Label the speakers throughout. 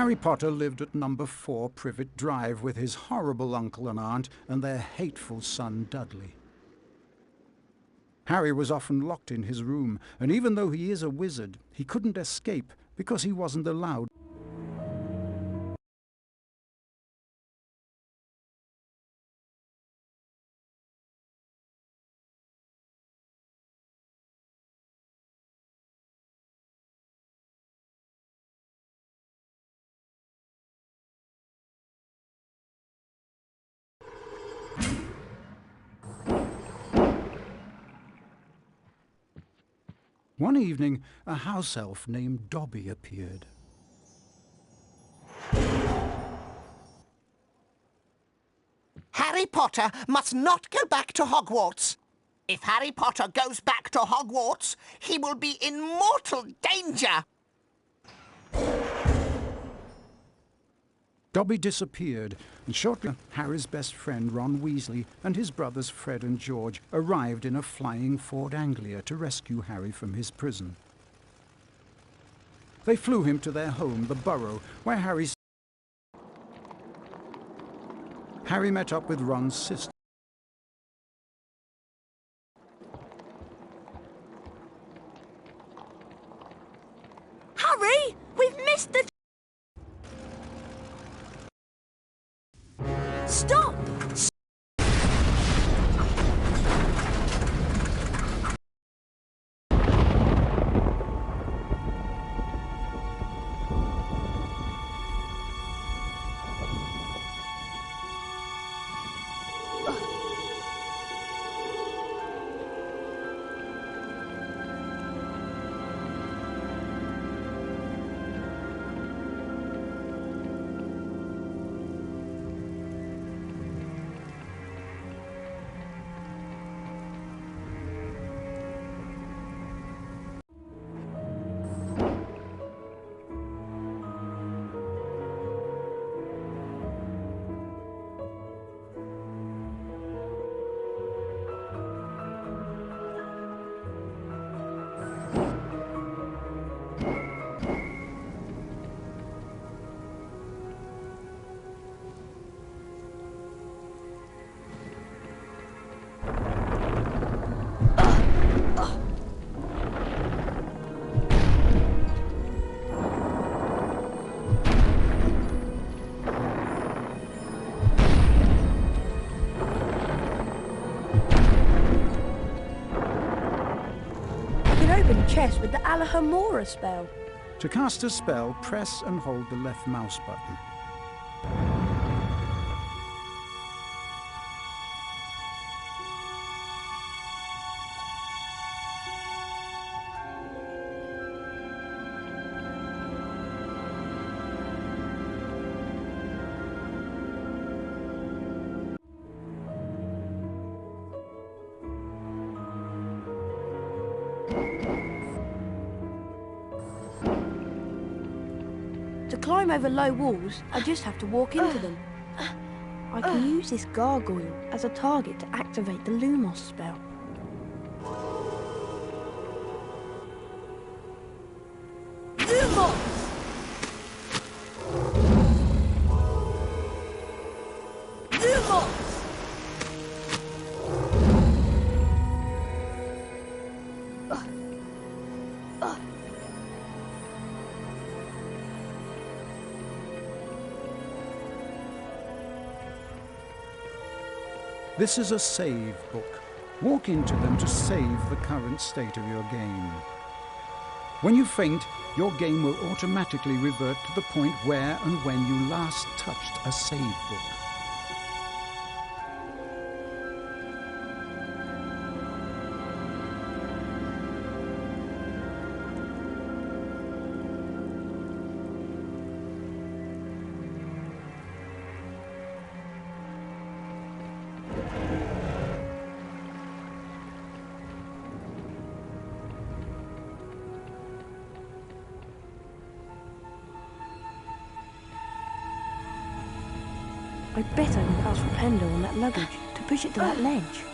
Speaker 1: Harry Potter lived at number 4 Privet Drive with his horrible uncle and aunt and their hateful son Dudley. Harry was often locked in his room, and even though he is a wizard, he couldn't escape because he wasn't allowed. One evening, a house elf named Dobby appeared.
Speaker 2: Harry Potter must not go back to Hogwarts. If Harry Potter goes back to Hogwarts, he will be in mortal danger.
Speaker 1: Dobby disappeared, and shortly Harry's best friend Ron Weasley and his brothers Fred and George arrived in a flying Ford Anglia to rescue Harry from his prison. They flew him to their home, the Burrow, where Harry met up with Ron's sister.
Speaker 3: Harry, we've missed the... Stop! Chess with the Alohomora spell.
Speaker 1: To cast a spell, press and hold the left mouse button.
Speaker 3: To climb over low walls, I just have to walk into them. I can use this gargoyle as a target to activate the Lumos spell. Lumos! Lumos!
Speaker 1: This is a save book. Walk into them to save the current state of your game. When you faint, your game will automatically revert to the point where and when you last touched a save book.
Speaker 3: I bet I can cast Repender on that luggage to push it to that ledge.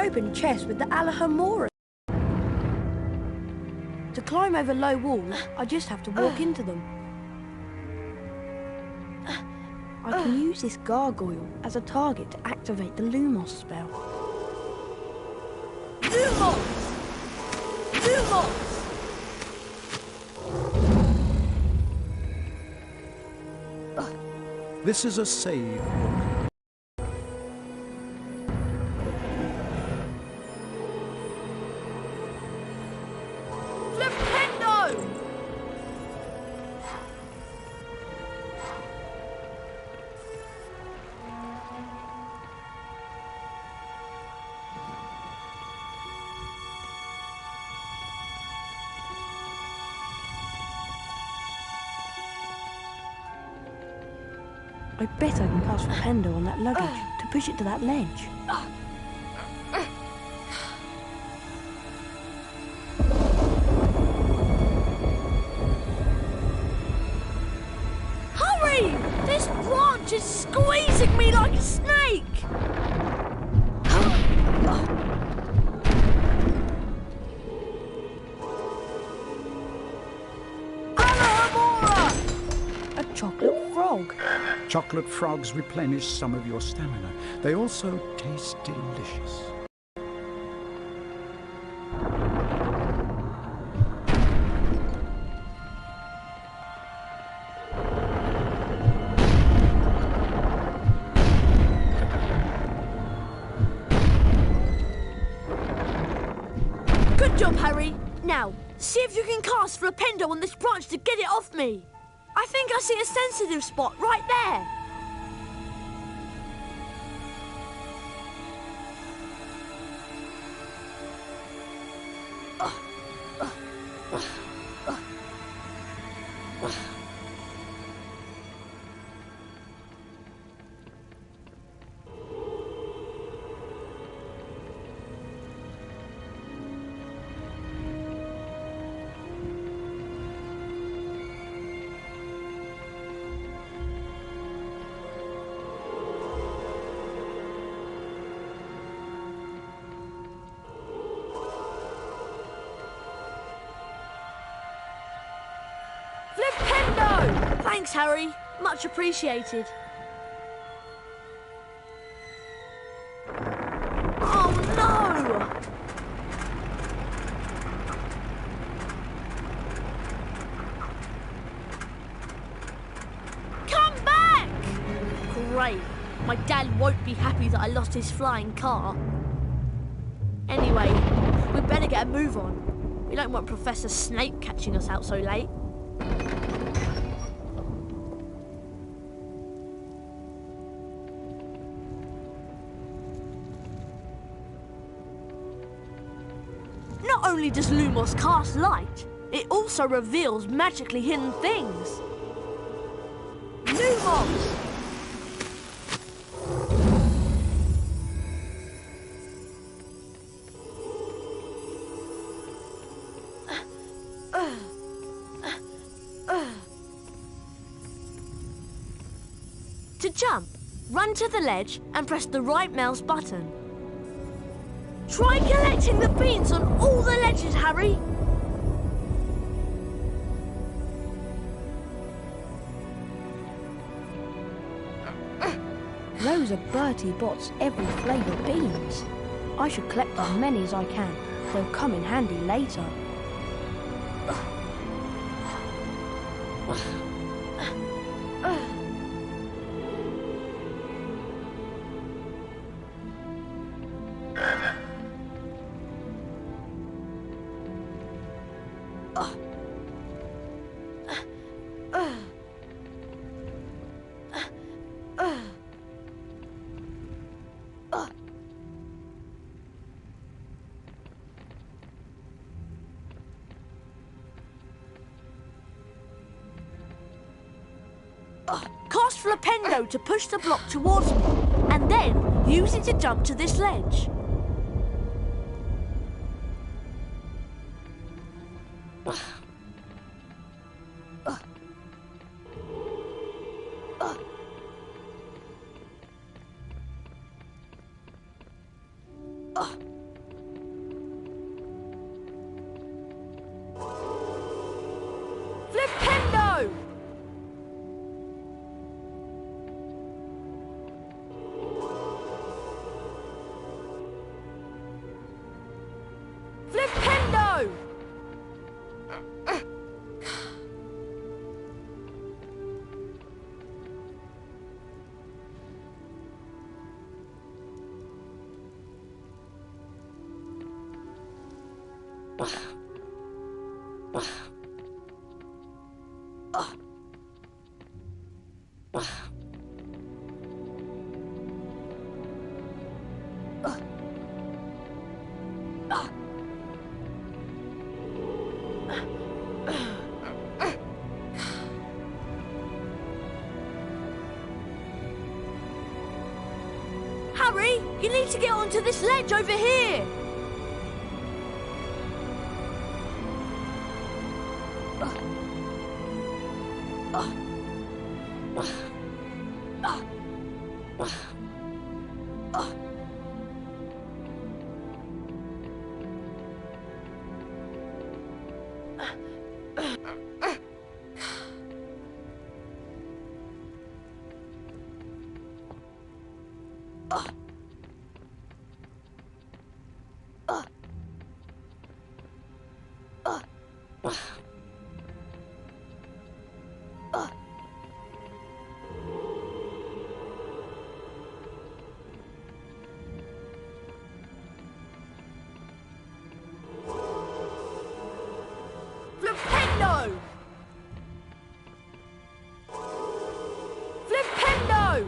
Speaker 3: open chest with the Alahomora. To climb over low walls, I just have to walk into them. I can use this gargoyle as a target to activate the Lumos spell.
Speaker 4: Lumos! Lumos!
Speaker 1: This is a save book.
Speaker 3: I bet I can cast Flipendo on that luggage to push it to that ledge.
Speaker 4: Hurry! This branch is squeezing me like a snake!
Speaker 3: A chocolate frog.
Speaker 1: Chocolate frogs replenish some of your stamina. They also taste delicious.
Speaker 4: Good job, Harry. Now, see if you can cast Flipendo on this branch to get it off me. I think I see a sensitive spot right there. Flipendo! Thanks, Harry. Much appreciated. Oh, no! Come back! Great. My dad won't be happy that I lost his flying car. Anyway, we'd better get a move on. We don't want Professor Snape catching us out so late. Not only does Lumos cast light, it also reveals magically hidden things. Lumos! To jump, run to the ledge and press the right mouse button. Try collecting the beans on all the ledges, Harry!
Speaker 3: Those are Bertie Bott's every flavour beans. I should collect as many as I can. They'll come in handy later.
Speaker 4: Cast Flipendo to push the block towards me, and then use it to jump to this ledge. Harry, you need to get onto this ledge over here. Flipendo! Flipendo!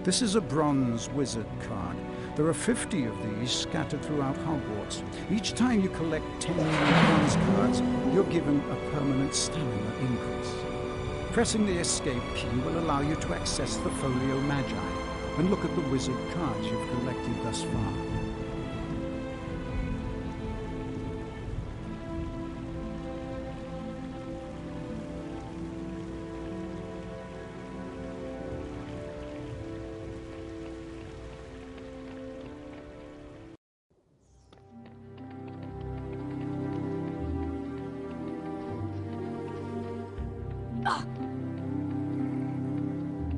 Speaker 1: This is a bronze wizard card. There are 50 of these scattered throughout Hogwarts. Each time you collect 10 new bronze cards, you're given a permanent stamina increase. Pressing the escape key will allow you to access the Folio Magi and look at the wizard cards you've collected thus far.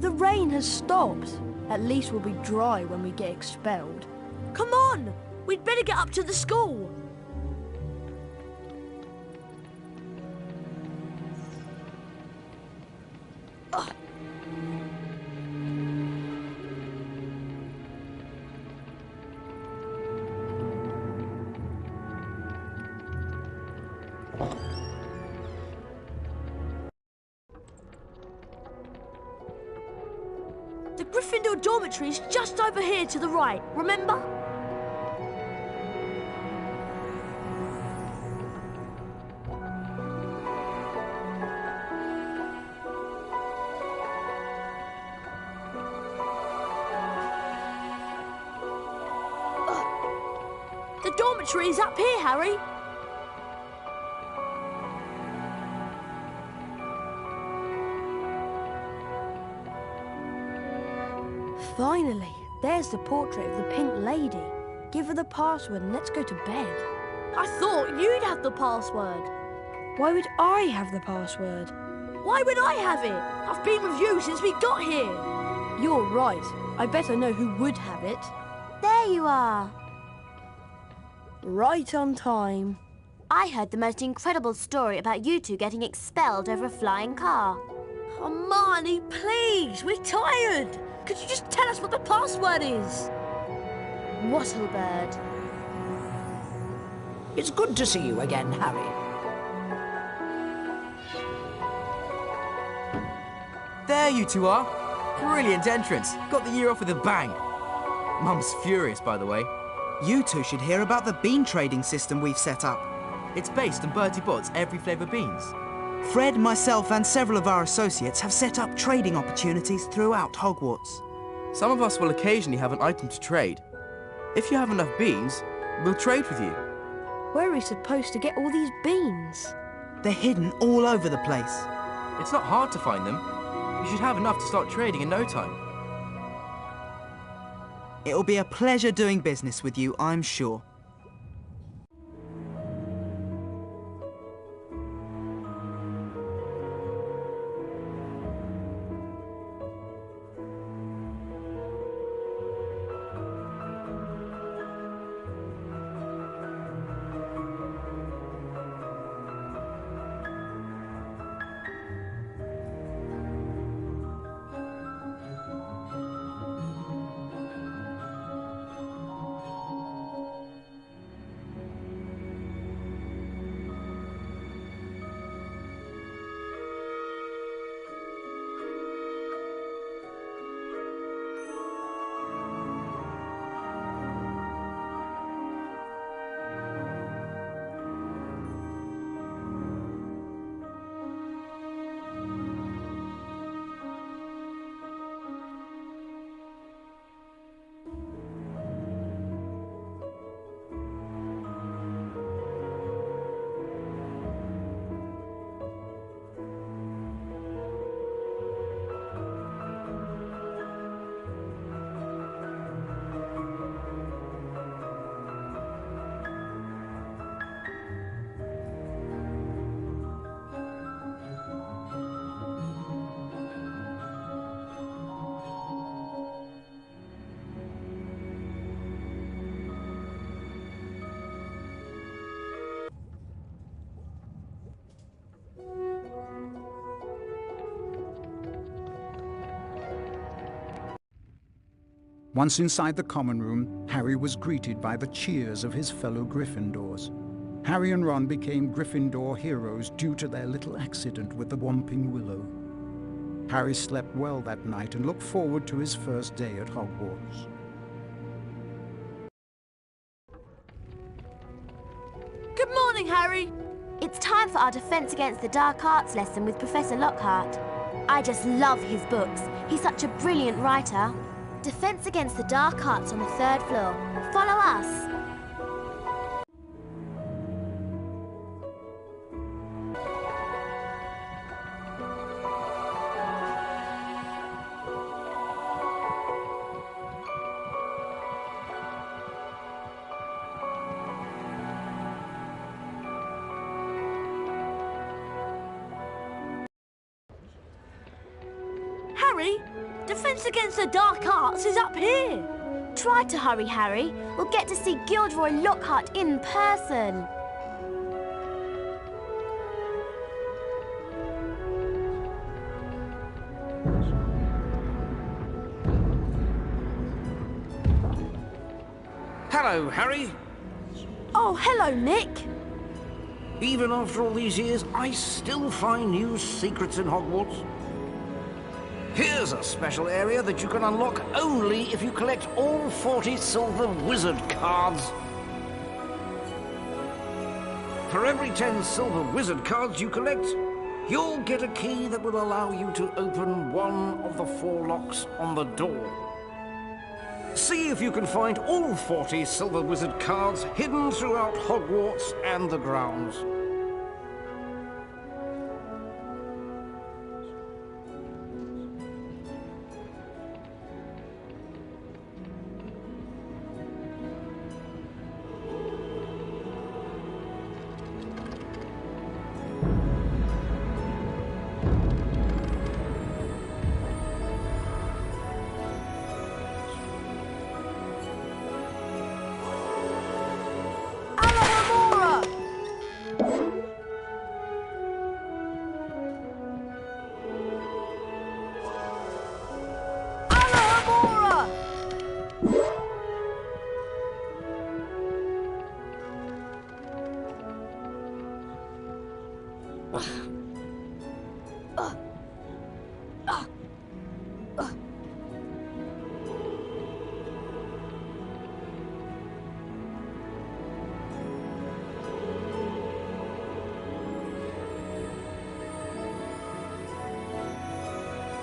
Speaker 3: The rain has stopped. At least we'll be dry when we get expelled.
Speaker 4: Come on! We'd better get up to the school. The Gryffindor dormitory is just over here to the right, remember? The dormitory is up here, Harry.
Speaker 3: Finally, there's the portrait of the Pink Lady. Give her the password and let's go to bed.
Speaker 4: I thought you'd have the password.
Speaker 3: Why would I have the password?
Speaker 4: Why would I have it? I've been with you since we got here.
Speaker 3: You're right. I better know who would have it.
Speaker 5: There you are.
Speaker 3: Right on time.
Speaker 5: I heard the most incredible story about you two getting expelled over a flying car.
Speaker 4: Hermione, please, we're tired. Could you just tell us what the password is?
Speaker 5: Wattlebird.
Speaker 2: It's good to see you again, Harry.
Speaker 6: There you two are. Brilliant entrance. Got the year off with a bang. Mum's furious, by the way.
Speaker 7: You two should hear about the bean trading system we've set up.
Speaker 6: It's based on Bertie Bott's every flavour beans.
Speaker 7: Fred, myself and several of our associates have set up trading opportunities throughout Hogwarts.
Speaker 6: Some of us will occasionally have an item to trade. If you have enough beans, we'll trade with you.
Speaker 3: Where are we supposed to get all these beans?
Speaker 7: They're hidden all over the place.
Speaker 6: It's not hard to find them. You should have enough to start trading in no time.
Speaker 7: It'll be a pleasure doing business with you, I'm sure.
Speaker 1: Once inside the common room, Harry was greeted by the cheers of his fellow Gryffindors. Harry and Ron became Gryffindor heroes due to their little accident with the Whomping Willow. Harry slept well that night and looked forward to his first day at Hogwarts.
Speaker 4: Good morning, Harry.
Speaker 5: It's time for our Defense Against the Dark Arts lesson with Professor Lockhart. I just love his books. He's such a brilliant writer. Defense Against the Dark Arts on the 3rd floor. Follow us.
Speaker 4: Harry, Defense Against the Dark Arts is up here.
Speaker 5: Try to hurry, Harry. We'll get to see Gilderoy Lockhart in person.
Speaker 8: Hello, Harry.
Speaker 3: Oh, hello, Nick.
Speaker 8: Even after all these years, I still find new secrets in Hogwarts. Here's a special area that you can unlock only if you collect all 40 silver wizard cards. For every 10 silver wizard cards you collect, you'll get a key that will allow you to open one of the 4 locks on the door. See if you can find all 40 silver wizard cards hidden throughout Hogwarts and the grounds.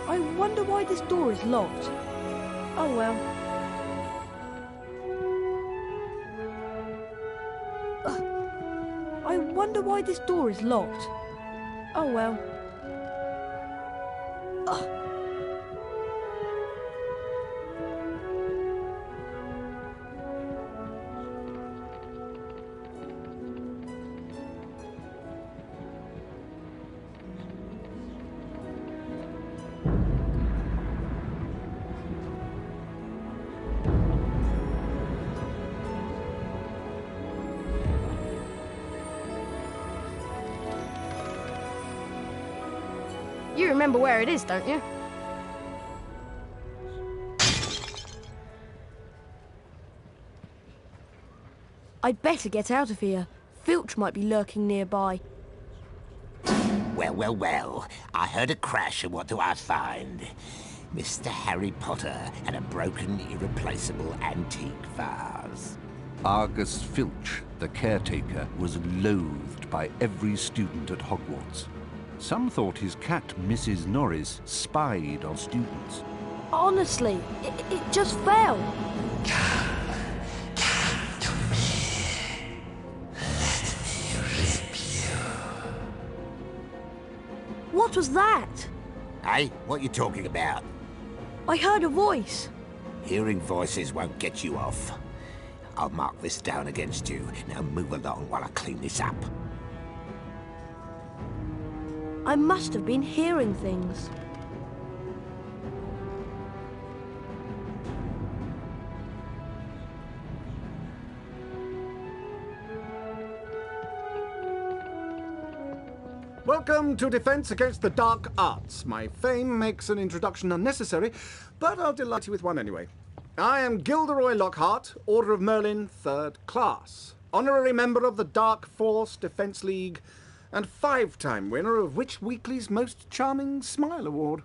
Speaker 3: I wonder why this door is locked. Oh well. I wonder why this door is locked. Oh well. You remember where it is, don't you? I'd better get out of here. Filch might be lurking nearby.
Speaker 2: Well, well, well. I heard a crash, and what do I find? Mr. Harry Potter and a broken, irreplaceable antique vase.
Speaker 9: Argus Filch, the caretaker, was loathed by every student at Hogwarts. Some thought his cat, Mrs. Norris, spied on students.
Speaker 3: Honestly, it just fell. What was that?
Speaker 2: Hey, what are you talking about?
Speaker 3: I heard a voice.
Speaker 2: Hearing voices won't get you off. I'll mark this down against you. Now move along while I clean this up.
Speaker 3: I must have been hearing things.
Speaker 1: Welcome to Defense Against the Dark Arts. My fame makes an introduction unnecessary, but I'll delight you with one anyway. I am Gilderoy Lockhart, Order of Merlin, 3rd Class, honorary member of the Dark Force Defense League, and 5-time winner of Witch Weekly's Most Charming Smile Award.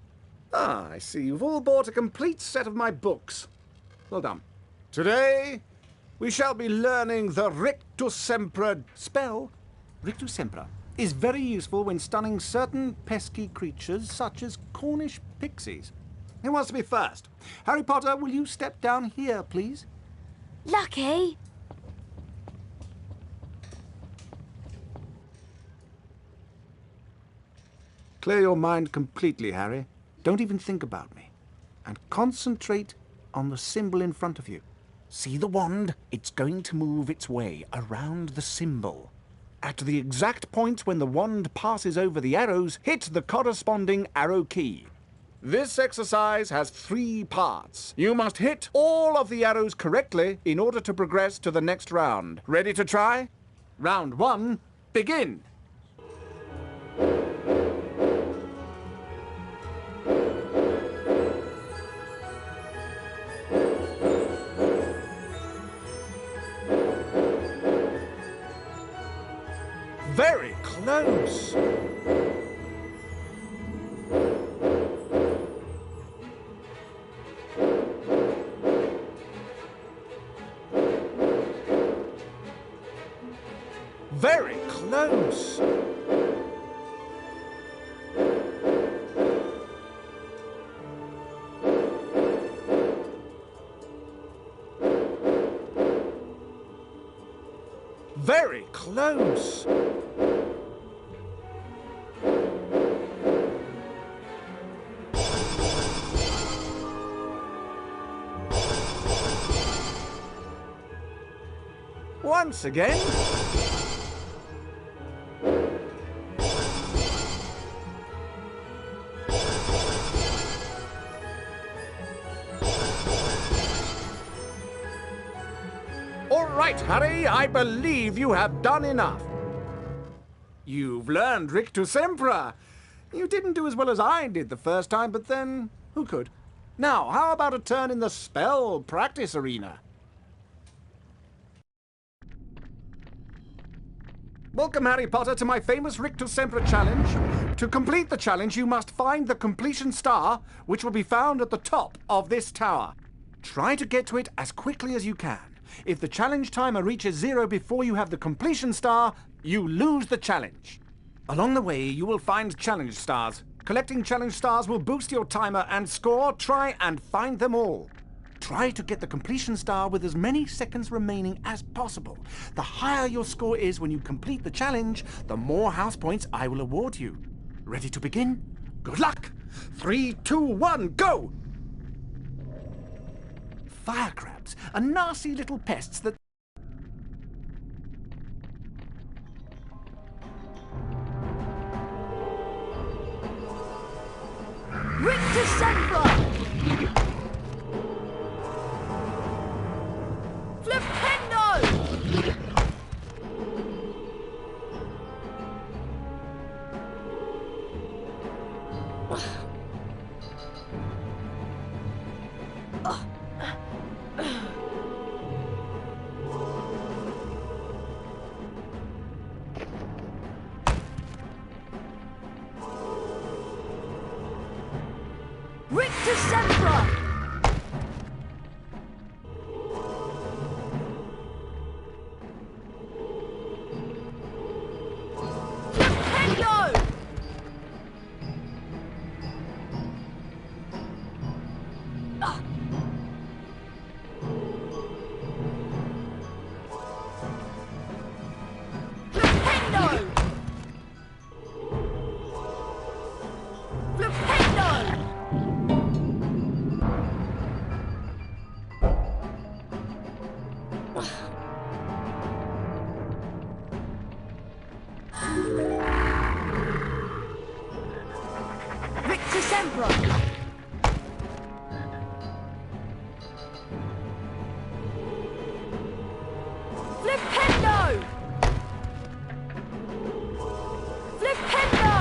Speaker 1: Ah, I see you've all bought a complete set of my books. Well done. Today, we shall be learning the Rictus Sempra spell. Rictus Sempra is very useful when stunning certain pesky creatures such as Cornish pixies. Who wants to be first? Harry Potter, will you step down here, please?
Speaker 5: Lucky.
Speaker 1: Clear your mind completely, Harry. Don't even think about me. And concentrate on the symbol in front of you. See the wand? It's going to move its way around the symbol. At the exact point when the wand passes over the arrows, hit the corresponding arrow key. This exercise has 3 parts. You must hit all of the arrows correctly in order to progress to the next round. Ready to try? Round 1, begin! Very close! Very close! Very close! Once again. All right, Harry, I believe you have done enough. You've learned Rictus Sempra. You didn't do as well as I did the first time, but then who could? Now, how about a turn in the spell practice arena? Welcome, Harry Potter, to my famous Rictus Sempra challenge. To complete the challenge, you must find the completion star, which will be found at the top of this tower. Try to get to it as quickly as you can. If the challenge timer reaches 0 before you have the completion star, you lose the challenge. Along the way, you will find challenge stars. Collecting challenge stars will boost your timer and score. Try and find them all.
Speaker 10: Try to get the completion star with as many seconds remaining as possible. The higher your score is when you complete the challenge, the more house points I will award you. Ready to begin? Good luck! 3, 2, 1, go! Fire crabs are nasty little pests that...
Speaker 4: Richter Sempra! Flipendo! Richter Sempra! Flipendo! Richter Sempra! Flipendo! Flipendo!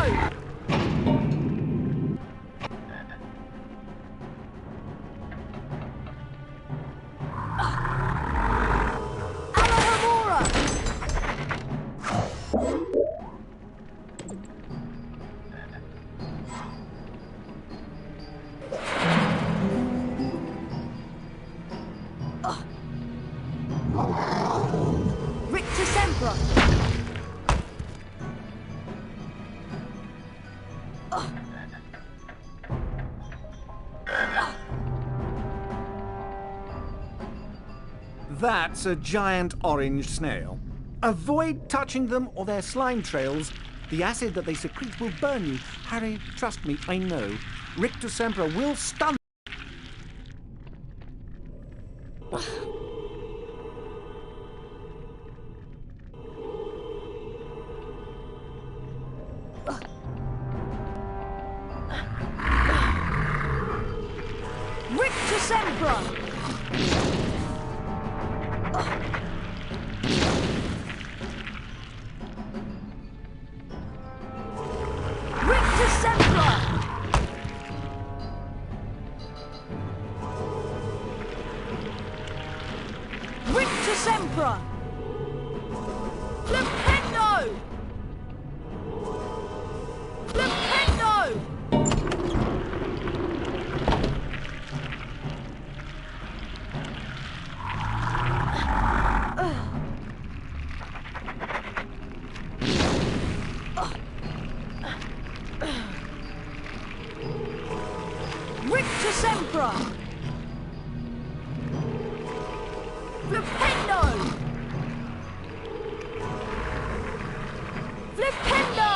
Speaker 4: Alahamora! Richter Sempra!
Speaker 10: That's a giant orange snail. Avoid touching them or their slime trails. The acid that they secrete will burn you. Harry, trust me, I know. Richter Sempra will stun.
Speaker 4: Richter Sempra! Richter Sempra! Richter Sempra! Flipendo! Flipendo! Richter Sempra! Flipendo! Flipendo!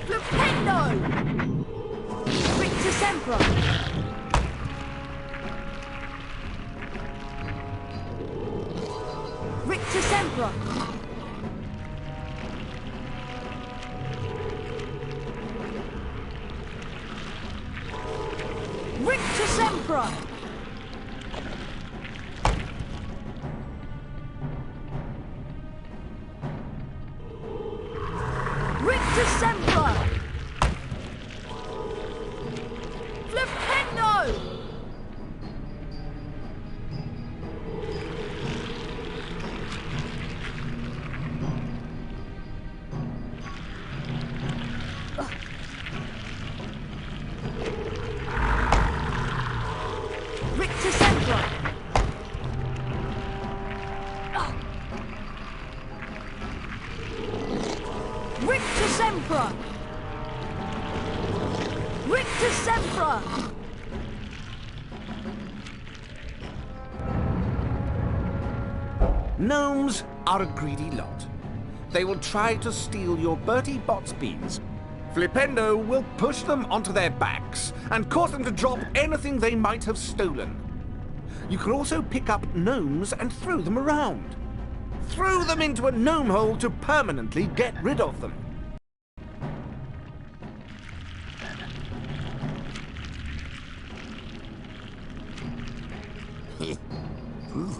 Speaker 4: Flipendo! Richter Sempra! Richter Sempra! Richter Sempra! Richter Sempra! Flipendo! Richter Sempra! Sempra! Rictus Sempra!
Speaker 10: Gnomes are a greedy lot. They will try to steal your Bertie Bott's beans. Flipendo will push them onto their backs and cause them to drop anything they might have stolen. You can also pick up gnomes and throw them around. Throw them into a gnome hole to permanently get rid of them.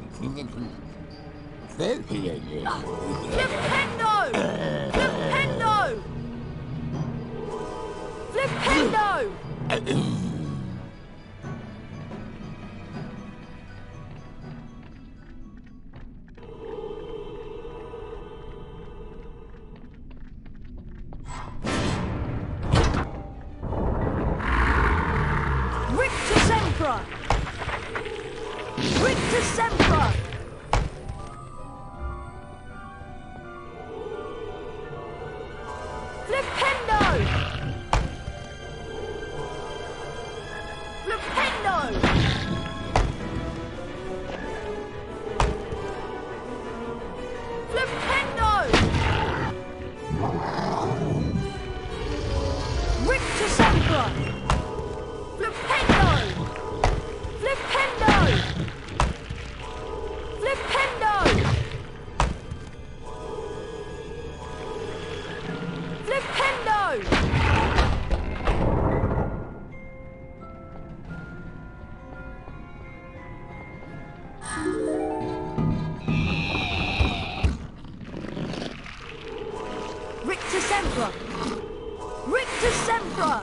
Speaker 4: Flipendo! Flipendo! Flipendo! Rictus Sempra! Rictus Sempra! Flipendo! Flipendo! Flipendo! Rictus Sempra! Flipendo! Flipendo! Flipendo! Flipendo! Rictus Sempra! Rictus Sempra!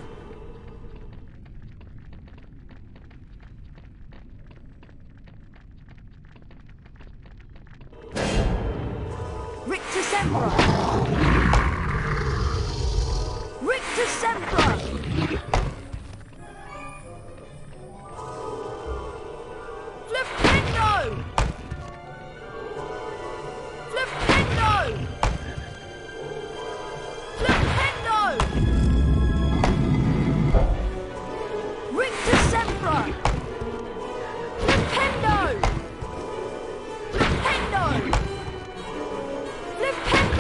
Speaker 4: Rictus Sempra! Rictus Sempra! Flipendo! Flipendo! Flipendo! Rictus Sempra! Flipendo! Flipendo! Flipendo! Flipendo!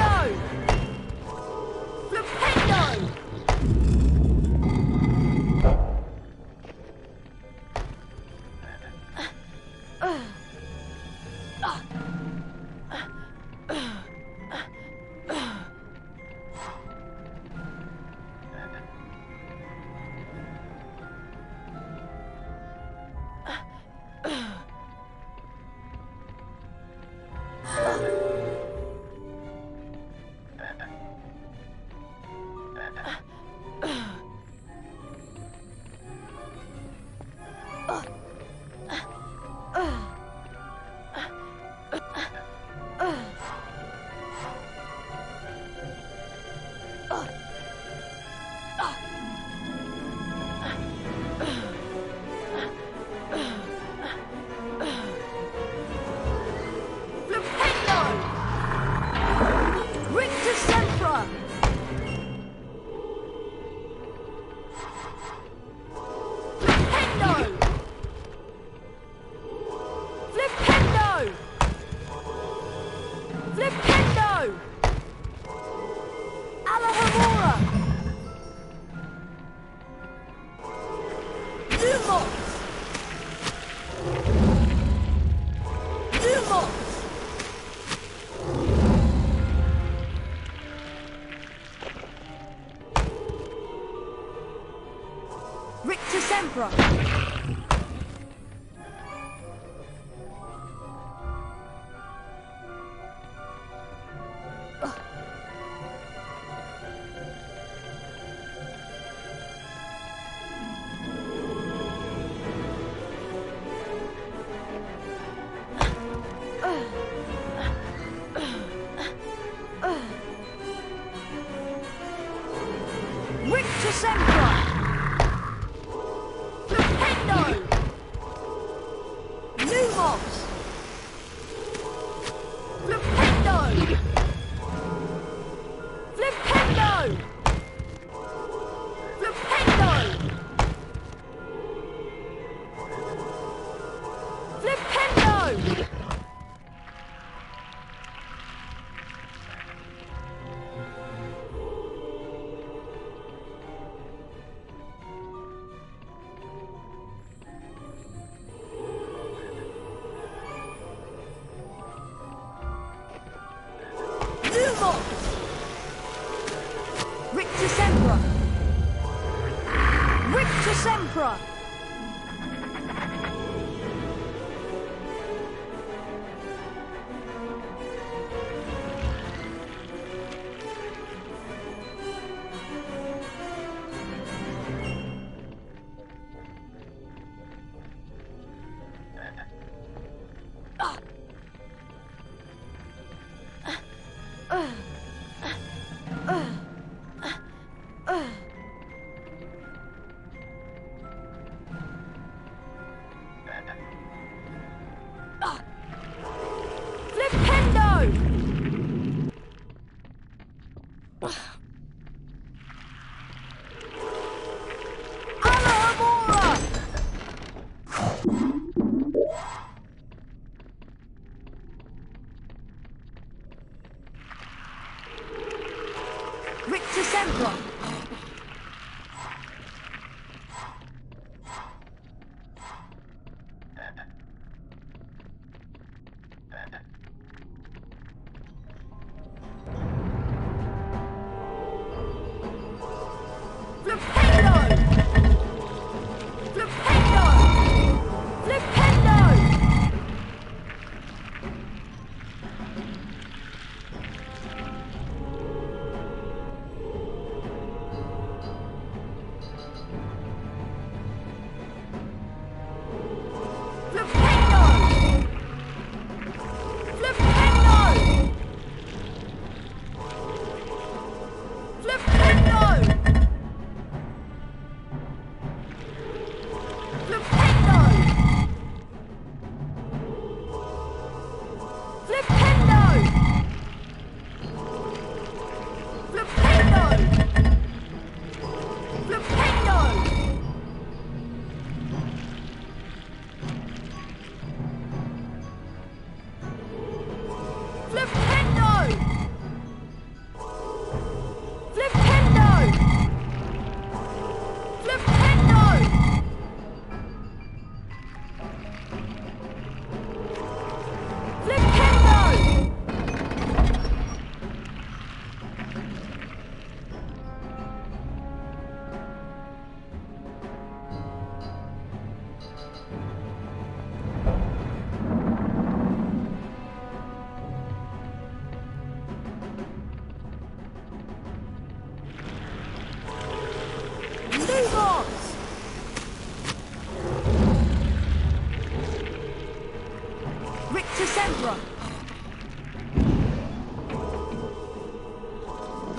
Speaker 4: Rictus Sempra! Rictus Sempra! Flipendo! Lumos! Flipendo! Flipendo! Lumos! Rictus Sempra!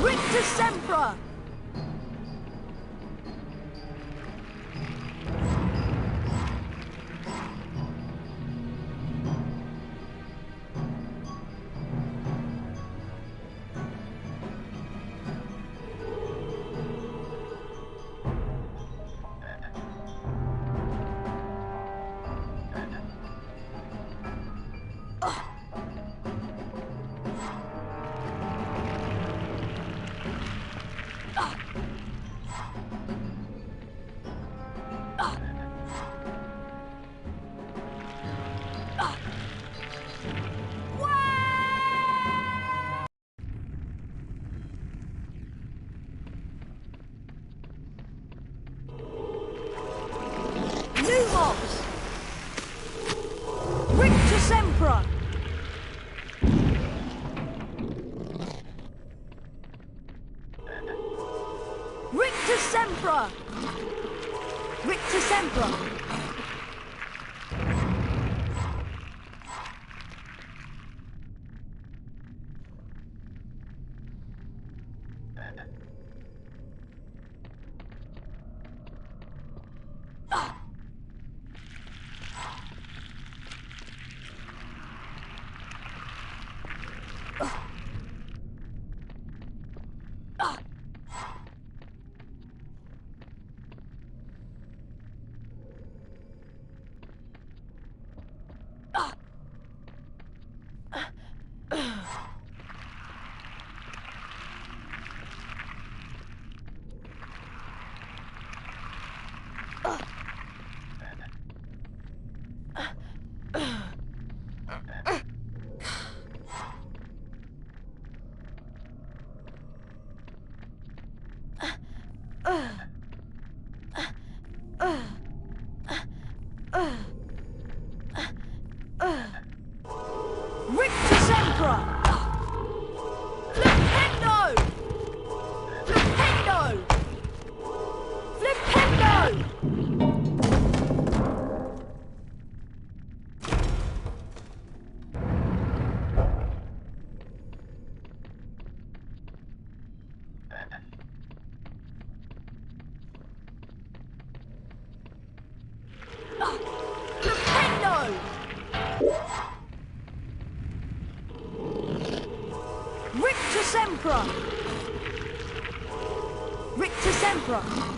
Speaker 4: Rictus Sempra! Sempra! Rictus Sempra!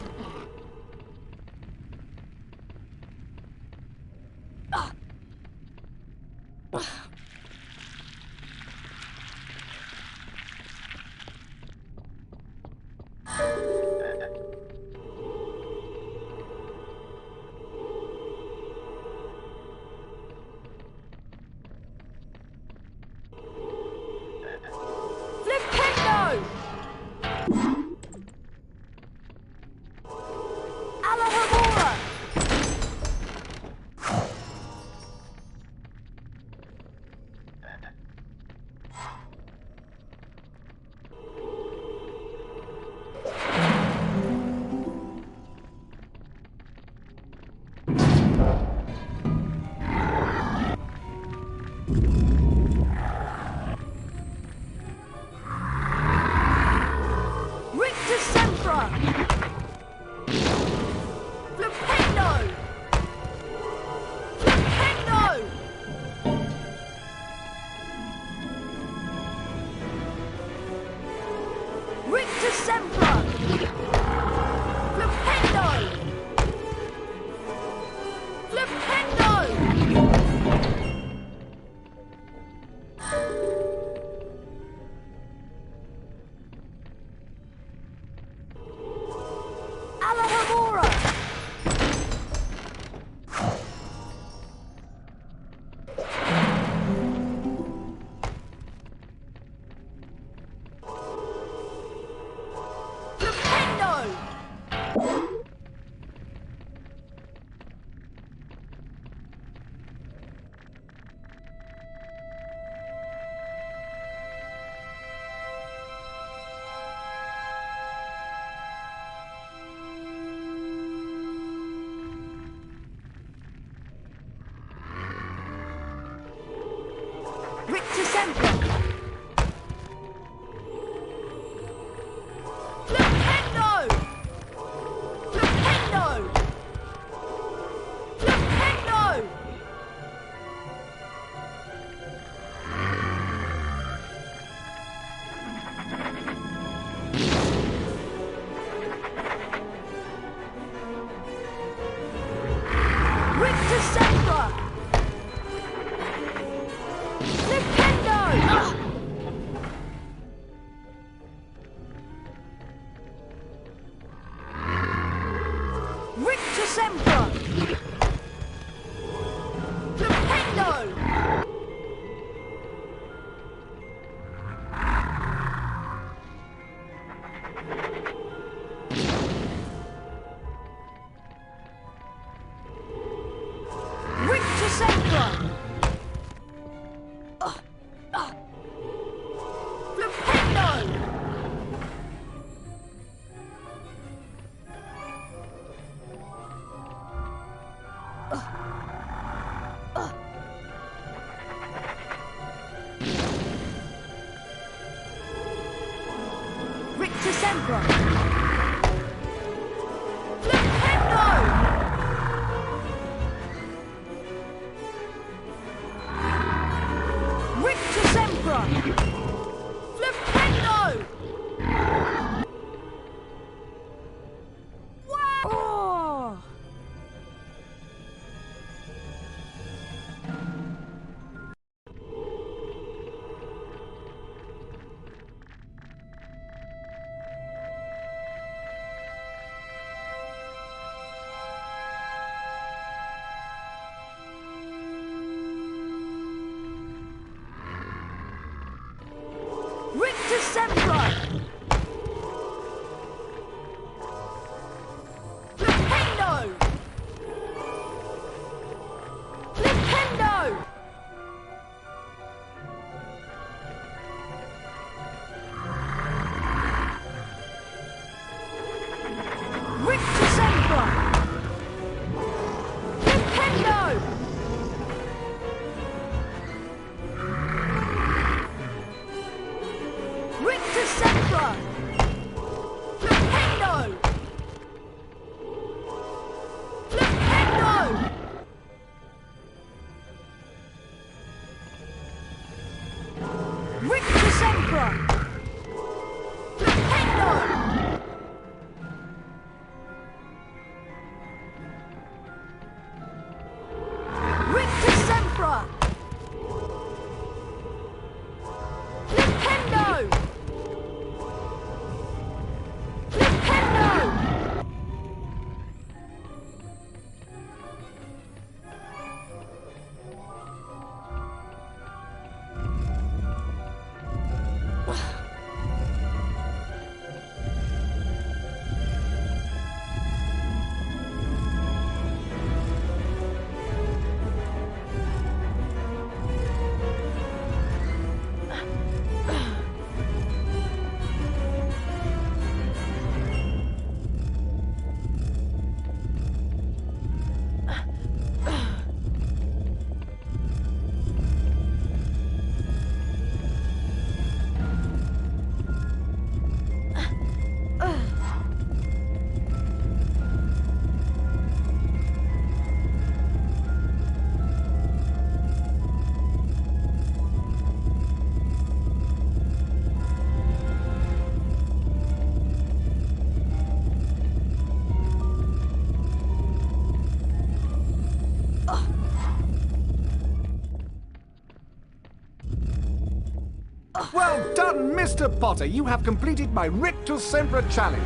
Speaker 10: Well done, Mr. Potter. You have completed my Rictus Sempra challenge.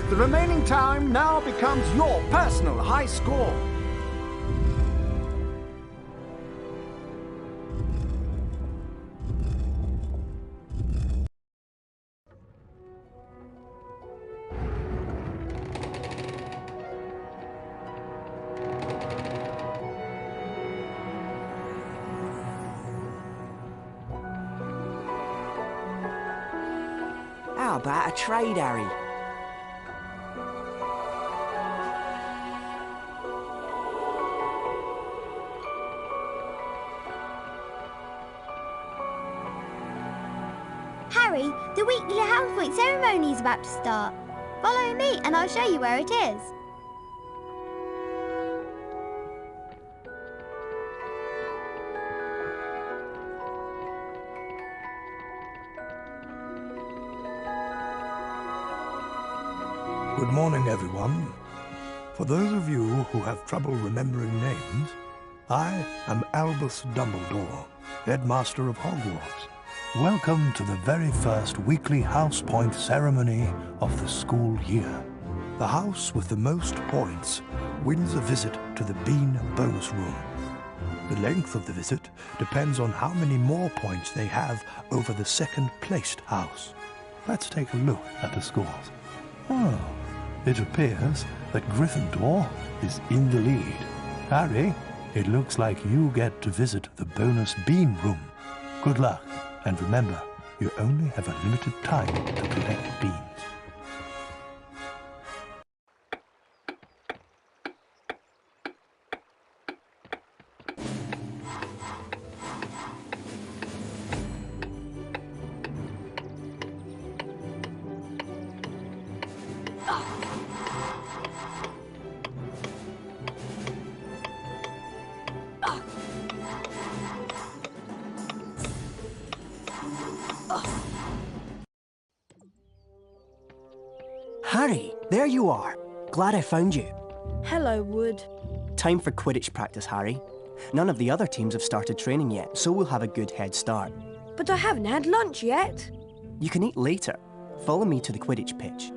Speaker 10: The remaining time now becomes your personal high score.
Speaker 6: How about a trade, Harry?
Speaker 5: Harry, the weekly house point ceremony is about to start. Follow me and I'll show you where it is.
Speaker 11: Good morning, everyone. For those of you who have trouble remembering names, I am Albus Dumbledore, Headmaster of Hogwarts. Welcome to the very first weekly house point ceremony of the school year. The house with the most points wins a visit to the Bean bonus room. The length of the visit depends on how many more points they have over the second-placed house. Let's take a look at the scores. Oh, it appears that Gryffindor is in the lead. Harry, it looks like you get to visit the bonus bean room. Good luck, and remember, you only have a limited time to collect beans.
Speaker 12: Harry, there you are. Glad I found you.
Speaker 3: Hello, Wood.
Speaker 12: Time for Quidditch practice, Harry. None of the other teams have started training yet, so we'll have a good head start.
Speaker 3: But I haven't had lunch yet.
Speaker 12: You can eat later. Follow me to the Quidditch pitch.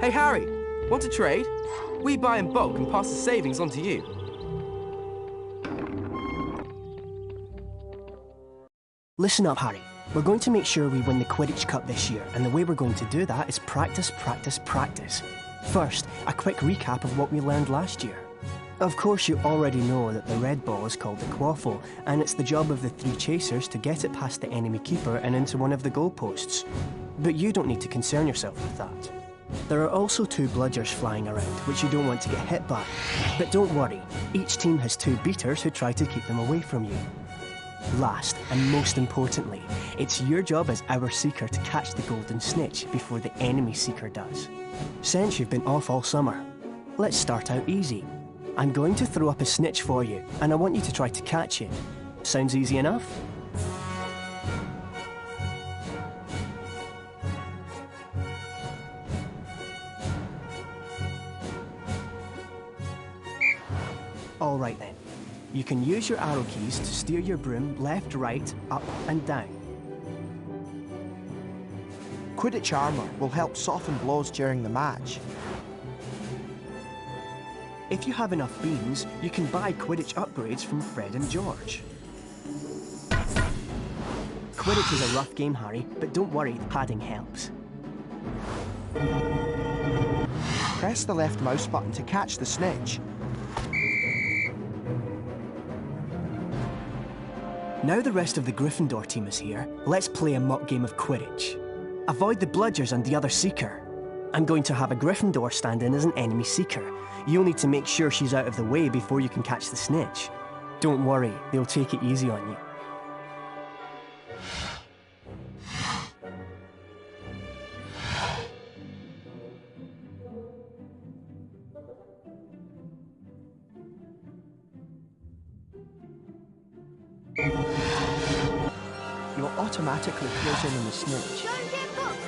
Speaker 6: Hey, Harry, want to trade? We buy in bulk and pass the savings on to you.
Speaker 12: Listen up, Harry. We're going to make sure we win the Quidditch Cup this year, and the way we're going to do that is practice, practice, practice. First, a quick recap of what we learned last year. Of course, you already know that the red ball is called the quaffle, and it's the job of the 3 chasers to get it past the enemy keeper and into one of the goalposts. But you don't need to concern yourself with that. There are also 2 bludgers flying around, which you don't want to get hit by. But don't worry, each team has 2 beaters who try to keep them away from you. Last, and most importantly, it's your job as our seeker to catch the golden snitch before the enemy seeker does. Since you've been off all summer, let's start out easy. I'm going to throw up a snitch for you, and I want you to try to catch it. Sounds easy enough? All right then. You can use your arrow keys to steer your broom left, right, up and down.
Speaker 7: Quidditch armour will help soften blows during the match.
Speaker 12: If you have enough beans, you can buy Quidditch upgrades from Fred and George. Quidditch is a rough game, Harry, but don't worry, the padding helps.
Speaker 7: Press the left mouse button to catch the snitch.
Speaker 12: Now the rest of the Gryffindor team is here, let's play a mock game of Quidditch. Avoid the bludgers and the other seeker. I'm going to have a Gryffindor stand in as an enemy seeker. You'll need to make sure she's out of the way before you can catch the snitch. Don't worry, they'll take it easy on you. automatically close in on the snitch.
Speaker 5: Don't get boxed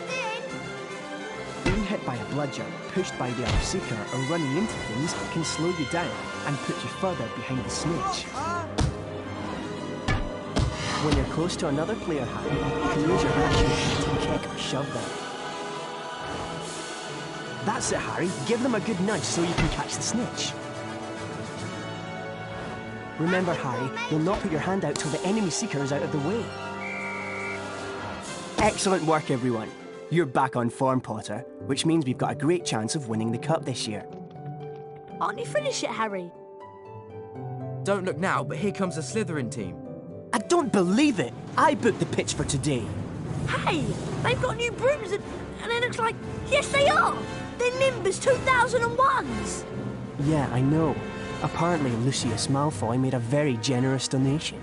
Speaker 5: in!
Speaker 12: Being hit by a bludger, pushed by the other seeker, or running into things can slow you down and put you further behind the snitch. When you're close to another player, Harry, you can use your action to kick or shove them. That's it, Harry. Give them a good nudge so you can catch the snitch. Remember, Harry, you'll not put your hand out till the enemy seeker is out of the way. Excellent work, everyone. You're back on form, Potter, which means we've got a great chance of winning the cup this year.
Speaker 4: Aren't you finished yet, Harry?
Speaker 6: Don't look now, but here comes the Slytherin team.
Speaker 12: I don't believe it! I booked the pitch for today.
Speaker 4: Hey, they've got new brooms and it looks like... Yes, they are! They're Nimbus 2001s!
Speaker 12: Yeah, I know. Apparently, Lucius Malfoy made a very generous donation.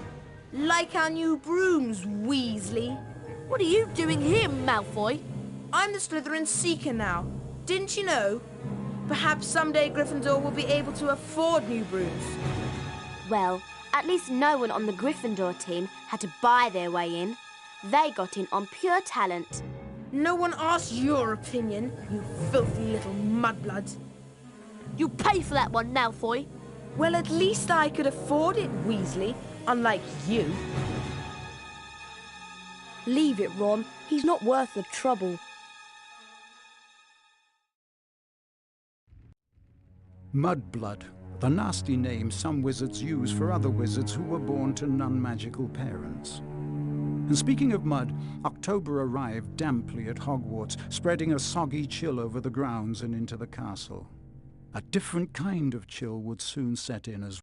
Speaker 13: Like our new brooms, Weasley.
Speaker 4: What are you doing here, Malfoy?
Speaker 13: I'm the Slytherin Seeker now. Didn't you know? Perhaps someday Gryffindor will be able to afford new brooms.
Speaker 5: Well, at least no one on the Gryffindor team had to buy their way in. They got in on pure talent.
Speaker 13: No one asked your opinion, you filthy little mudblood.
Speaker 4: You pay for that one, Malfoy.
Speaker 13: Well, at least I could afford it, Weasley, unlike you.
Speaker 3: Leave it, Ron. He's not worth the trouble.
Speaker 1: Mudblood, the nasty name some wizards use for other wizards who were born to non-magical parents. And speaking of mud, October arrived damply at Hogwarts, spreading a soggy chill over the grounds and into the castle. A different kind of chill would soon set in as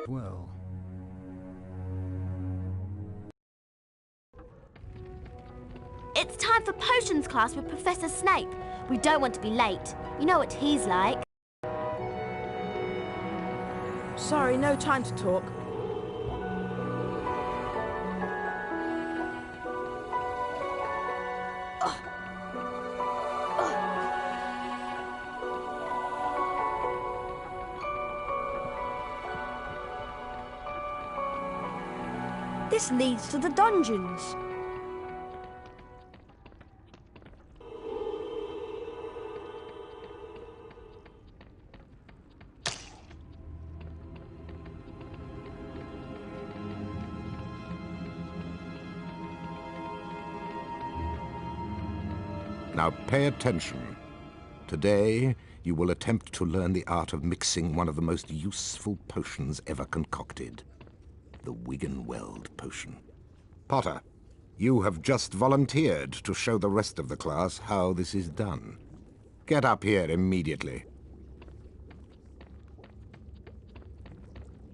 Speaker 1: well.
Speaker 5: It's time for potions class with Professor Snape. We don't want to be late. You know what he's like.
Speaker 13: Sorry, no time to talk.
Speaker 3: This leads to the dungeons.
Speaker 2: Now pay attention. Today, you will attempt to learn the art of mixing one of the most useful potions ever concocted. The Wiggenweld potion. Potter, you have just volunteered to show the rest of the class how this is done. Get up here immediately.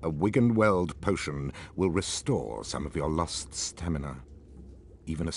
Speaker 2: A Wiggenweld potion will restore some of your lost stamina. Even a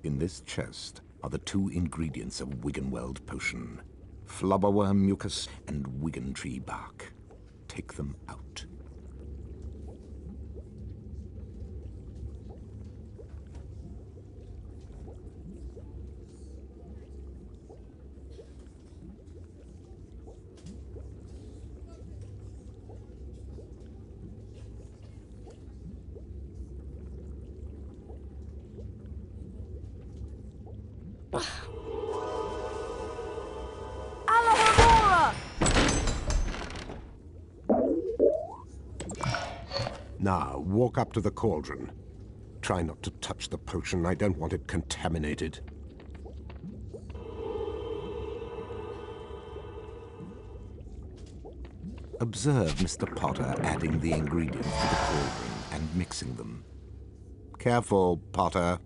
Speaker 2: In this chest are the 2 ingredients of Wiggenweld potion. Flubberworm mucus and Wiggen tree bark. Take them out. Now, walk up to the cauldron. Try not to touch the potion. I don't want it contaminated. Observe Mr. Potter adding the ingredients to the cauldron and mixing them. Careful, Potter.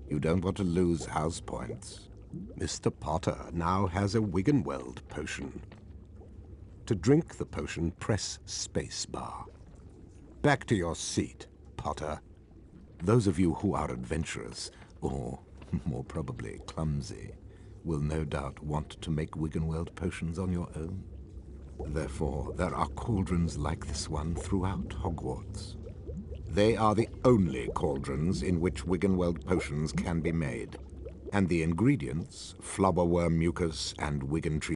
Speaker 2: You don't want to lose house points. Mr. Potter now has a Wiggenweld potion. To drink the potion, press spacebar. Back to your seat, Potter. Those of you who are adventurous, or more probably clumsy, will no doubt want to make Wiggenweld potions on your own. Therefore, there are cauldrons like this one throughout Hogwarts. They are the only cauldrons in which Wiggenweld potions can be made. And the ingredients, flubberworm mucus and Wiggen tree.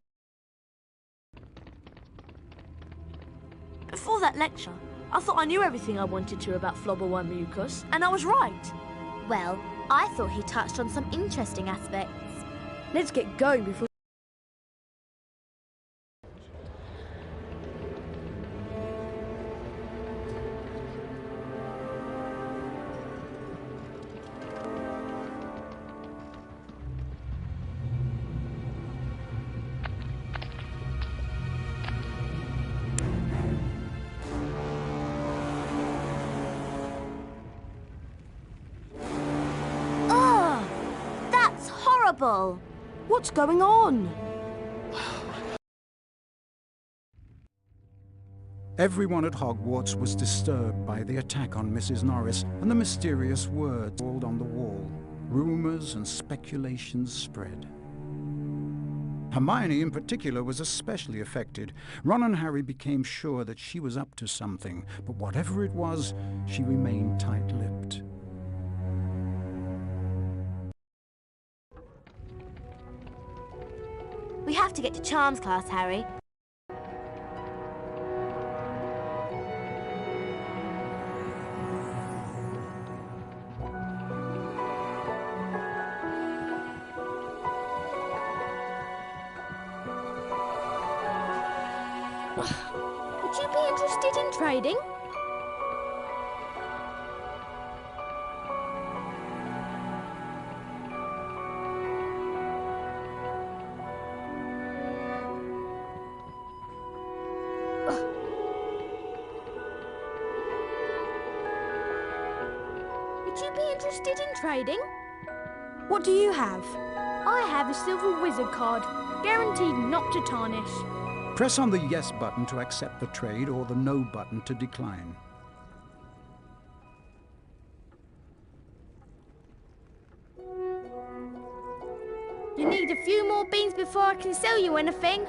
Speaker 4: Before that lecture, I thought I knew everything I wanted to about flubberworm mucus, and I was right.
Speaker 5: Well, I thought he touched on some interesting aspects.
Speaker 4: Let's get going before...
Speaker 3: What's going on?
Speaker 1: Everyone at Hogwarts was disturbed by the attack on Mrs. Norris and the mysterious words scrawled on the wall. Rumors and speculations spread. Hermione in particular was especially affected. Ron and Harry became sure that she was up to something, but whatever it was, she remained tight-lipped.
Speaker 5: We have to get to Charms class, Harry.
Speaker 14: Would you be interested in trading? Trading?
Speaker 3: What do you have?
Speaker 14: I have a silver wizard card, guaranteed not to tarnish.
Speaker 1: Press on the yes button to accept the trade or the no button to decline.
Speaker 14: You need a few more beans before I can sell you anything.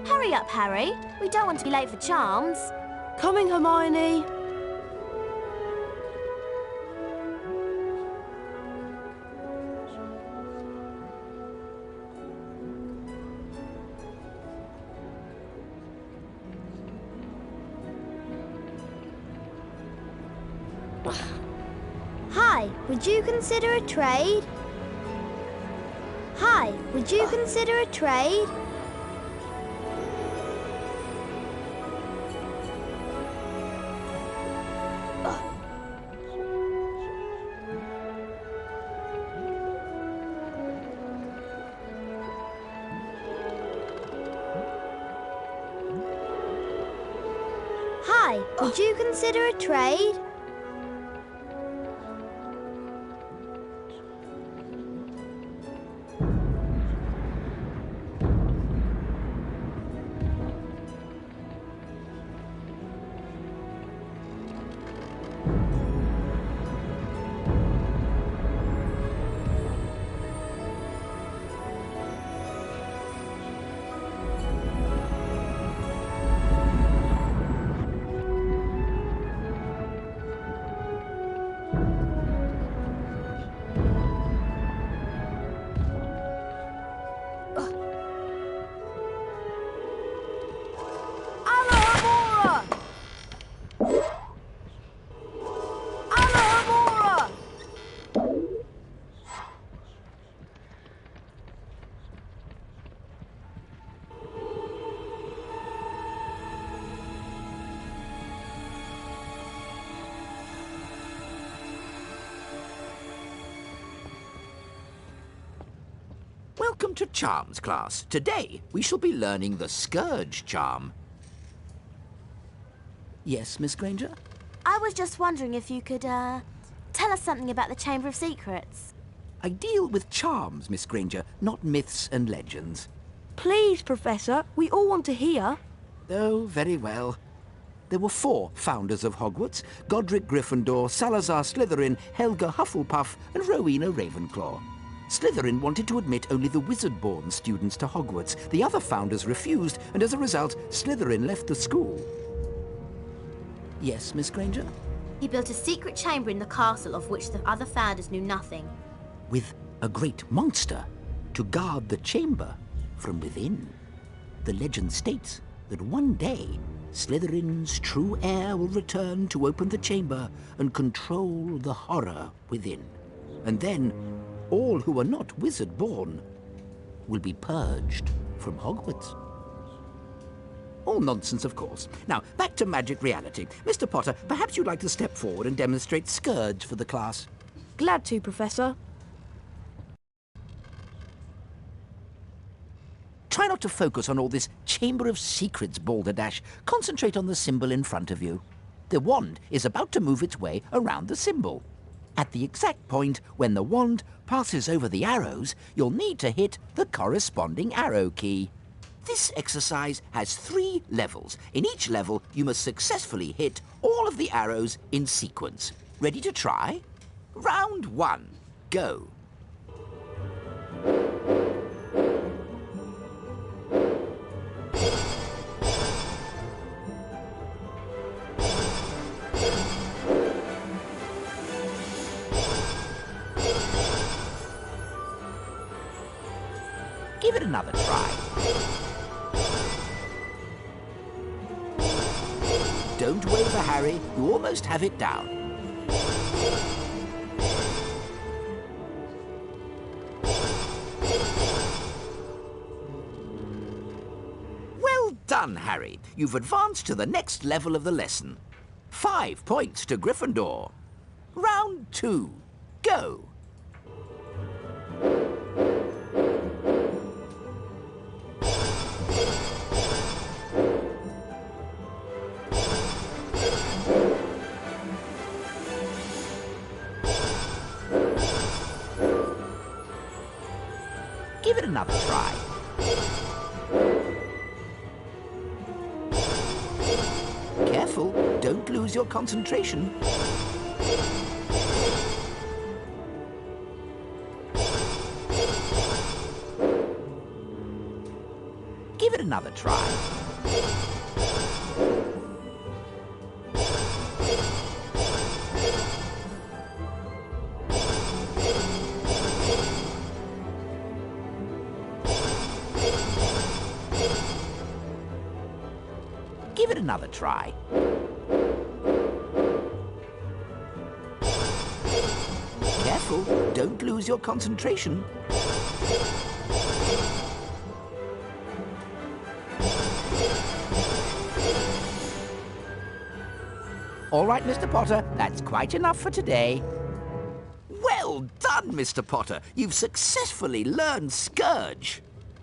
Speaker 5: Hurry up, Harry. We don't want to be late for Charms.
Speaker 3: Coming, Hermione.
Speaker 14: Hi, would you consider a trade? Hi, would you consider a trade? Hi, would you consider a trade?
Speaker 15: Welcome to Charms class. Today we shall be learning the Scourge charm. Yes, Miss Granger?
Speaker 5: I was just wondering if you could, tell us something about the Chamber of Secrets.
Speaker 15: I deal with charms, Miss Granger, not myths and legends.
Speaker 3: Please, Professor, we all want to hear.
Speaker 15: Oh, very well. There were 4 founders of Hogwarts: Godric Gryffindor, Salazar Slytherin, Helga Hufflepuff, and Rowena Ravenclaw. Slytherin wanted to admit only the wizard-born students to Hogwarts. The other founders refused, and as a result, Slytherin left the school. Yes, Miss Granger?
Speaker 5: He built a secret chamber in the castle of which the other founders knew nothing.
Speaker 15: With a great monster to guard the chamber from within. The legend states that one day, Slytherin's true heir will return to open the chamber and control the horror within. And then, all who are not wizard-born will be purged from Hogwarts. All nonsense, of course. Now, back to magic reality. Mr. Potter, perhaps you'd like to step forward and demonstrate Scourge for the class.
Speaker 3: Glad to, Professor.
Speaker 15: Try not to focus on all this Chamber of Secrets balderdash. Concentrate on the symbol in front of you. The wand is about to move its way around the symbol. At the exact point when the wand passes over the arrows, you'll need to hit the corresponding arrow key. This exercise has 3 levels. In each level, you must successfully hit all of the arrows in sequence. Ready to try? Round 1. Go. Give it another try. Don't waver, Harry. You almost have it down. Well done, Harry. You've advanced to the next level of the lesson. 5 points to Gryffindor. Round 2. Go. Give it another try. Careful, don't lose your concentration. Give it another try. Give it another try. Careful, don't lose your concentration. All right, Mr. Potter, that's quite enough for today. Well done, Mr. Potter. You've successfully learned Scourge.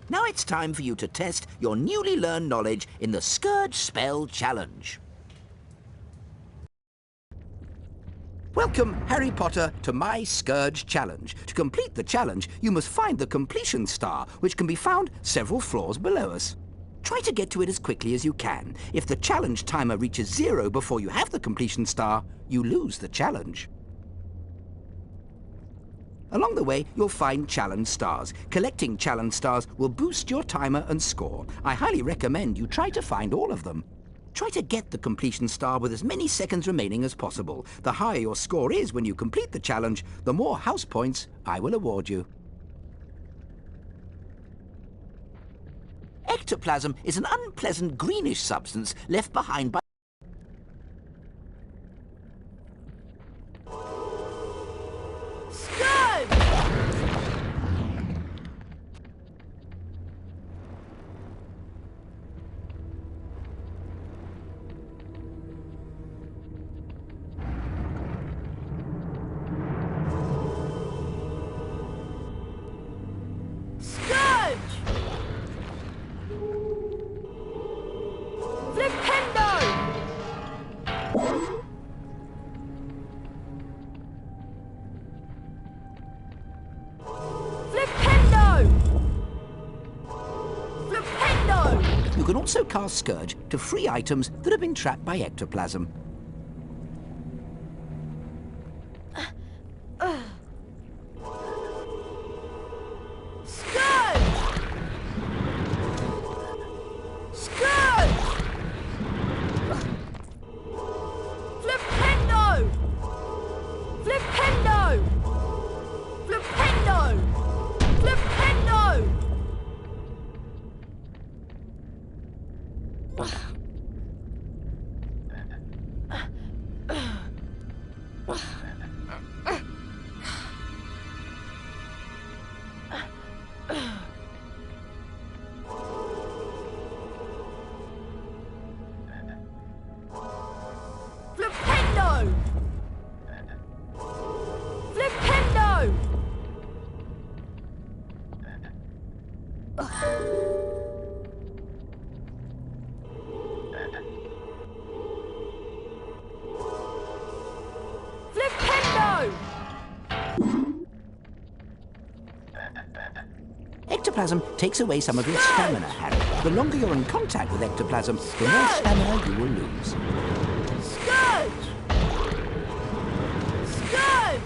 Speaker 15: Now it's time for you to test your newly learned knowledge in the Scourge Spell Challenge. Welcome, Harry Potter, to my Scourge Challenge. To complete the challenge, you must find the completion star, which can be found several floors below us. Try to get to it as quickly as you can. If the challenge timer reaches 0 before you have the completion star, you lose the challenge. Along the way, you'll find challenge stars. Collecting challenge stars will boost your timer and score. I highly recommend you try to find all of them. Try to get the completion star with as many seconds remaining as possible. The higher your score is when you complete the challenge, the more house points I will award you. Ectoplasm is an unpleasant greenish substance left behind by You can also cast Scourge to free items that have been trapped by ectoplasm. Ectoplasm takes away some of your stamina, Harry. The longer you're in contact with ectoplasm, the more stamina you will lose.
Speaker 13: Scourge! Scourge!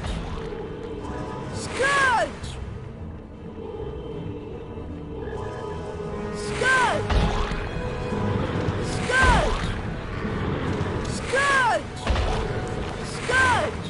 Speaker 13: Scourge! Scourge! Scourge! Scourge! Scourge! Scourge!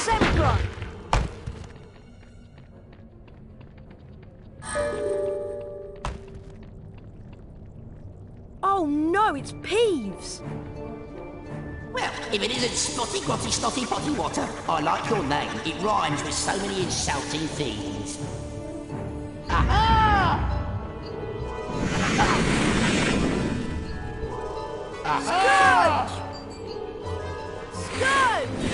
Speaker 13: December! Oh no, it's Peeves!
Speaker 15: Well, if it isn't Spotty Grotty Snotty Potty Water, I like your name. It rhymes with so many insulting things. Aha!
Speaker 13: Scourge! Scourge!